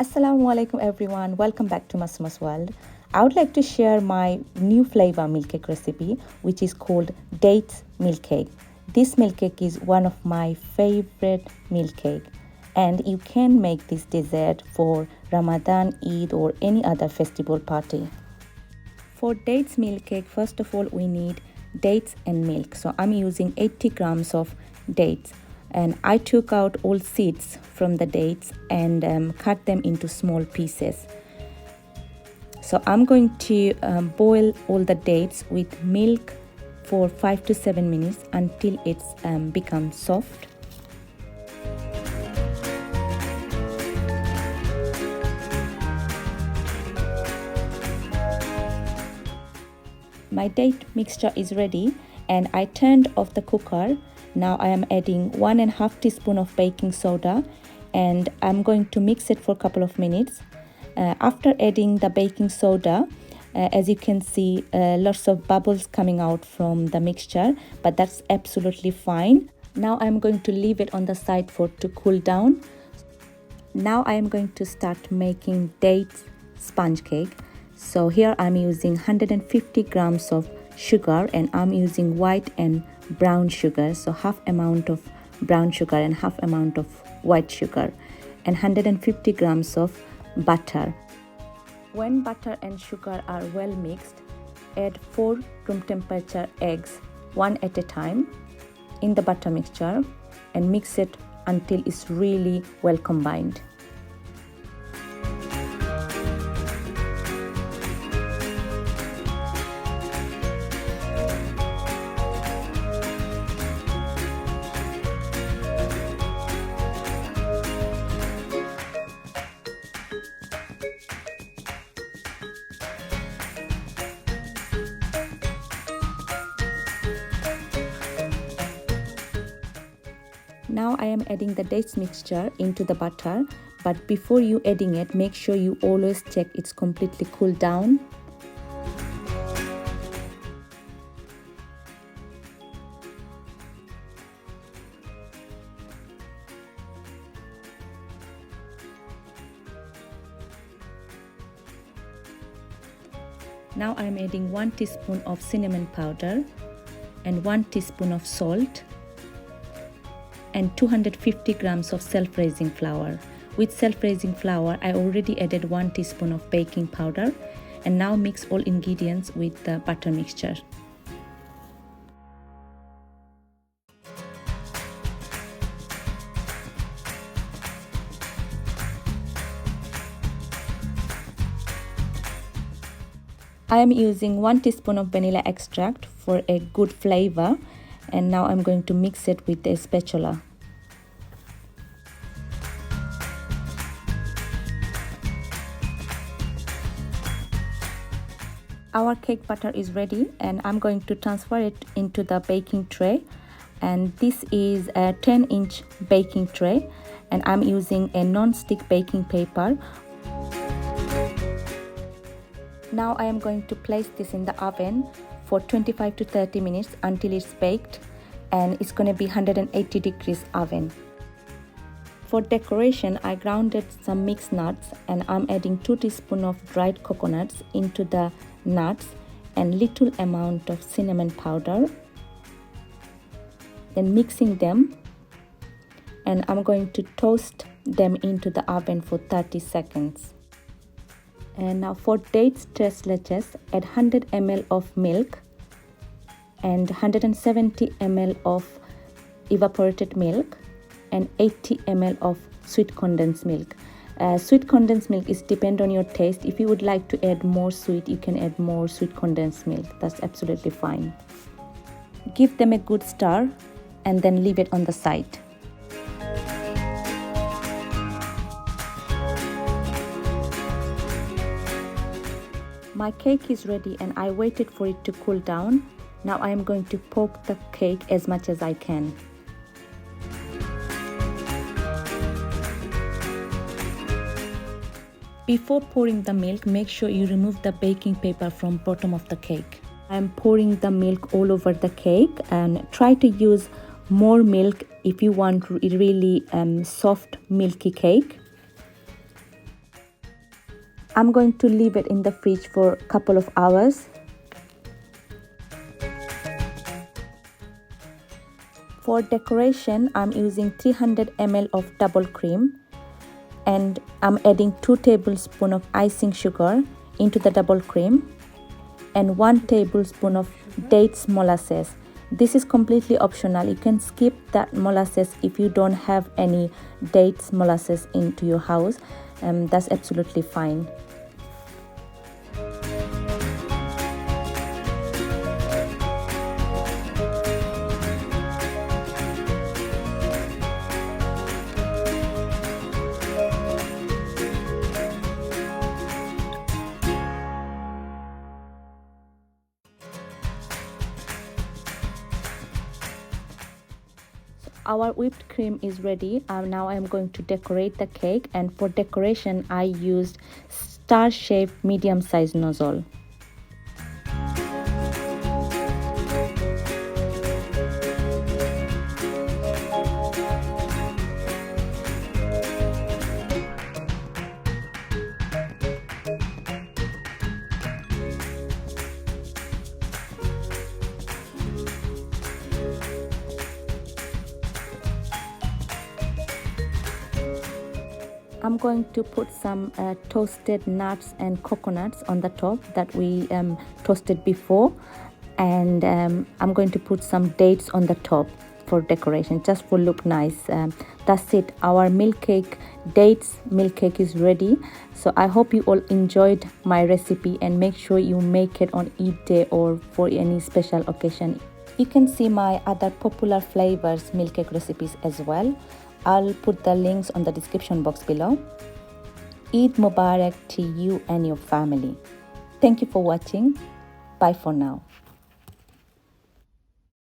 Assalamu alaikum everyone, welcome back to Masuma's World. I would like to share my new flavor milkcake recipe, which is called dates milkcake. This milkcake is one of my favorite milkcake, and you can make this dessert for Ramadan, Eid or any other festival party. For dates milkcake, first of all we need dates and milk. So I'm using 80 grams of dates, and I took out all seeds from the dates and cut them into small pieces. So I'm going to boil all the dates with milk for 5 to 7 minutes until it's becomes soft. My date mixture is ready and I turned off the cooker. Now I am adding 1.5 teaspoon of baking soda and I'm going to mix it for a couple of minutes. After adding the baking soda, as you can see, lots of bubbles coming out from the mixture, but that's absolutely fine. Now I'm going to leave it on the side to cool down. Now I am going to start making dates sponge cake. So here I'm using 150 grams of sugar and I'm using white and brown sugar. So half amount of brown sugar and half amount of white sugar and 150 grams of butter. When butter and sugar are well mixed, add 4 room temperature eggs, one at a time, in the butter mixture and mix it until it's really well combined. Now I am adding the dates mixture into the butter, but before you adding it, make sure you always check it's completely cooled down. Now I am adding 1 teaspoon of cinnamon powder and 1 teaspoon of salt and 250 grams of self-raising flour. With self-raising flour, I already added 1 teaspoon of baking powder and now mix all ingredients with the butter mixture. I am using 1 teaspoon of vanilla extract for a good flavor, and now I'm going to mix it with a spatula. Our cake batter is ready and I'm going to transfer it into the baking tray, and this is a 10-inch baking tray and I'm using a non-stick baking paper. Now I am going to place this in the oven for 25 to 30 minutes until it's baked, and it's going to be 180 degrees oven. For decoration, I grounded some mixed nuts and I'm adding 2 teaspoons of dried coconuts into the nuts and little amount of cinnamon powder. Then mixing them, and I'm going to toast them into the oven for 30 seconds. And now for dates Treslechescake, add 100 ml of milk and 170 ml of evaporated milk and 80 ml of sweet condensed milk. Sweet condensed milk is depend on your taste. If you would like to add more sweet, you can add more sweet condensed milk. That's absolutely fine. Give them a good stir and then leave it on the side. My cake is ready and I waited for it to cool down. Now I am going to poke the cake as much as I can. Before pouring the milk, make sure you remove the baking paper from bottom of the cake. I am pouring the milk all over the cake, and try to use more milk if you want really soft milky cake. I'm going to leave it in the fridge for a couple of hours. For decoration, I'm using 300 ml of double cream, and I'm adding 2 tablespoons of icing sugar into the double cream and 1 tablespoon of dates molasses. This is completely optional. You can skip that molasses if you don't have any dates molasses into your house. That's absolutely fine. Our whipped cream is ready. Now I'm going to decorate the cake, and for decoration I used star-shaped medium-sized nozzle. I'm going to put some toasted nuts and coconuts on the top that we toasted before, and I'm going to put some dates on the top for decoration, just for look nice. That's it. Our dates milk cake is ready. So I hope you all enjoyed my recipe, and make sure you make it on Eid day or for any special occasion. You can see my other popular flavors milk cake recipes as well. I'll put the links on the description box below. Eid Mubarak to you and your family. Thank you for watching. Bye for now.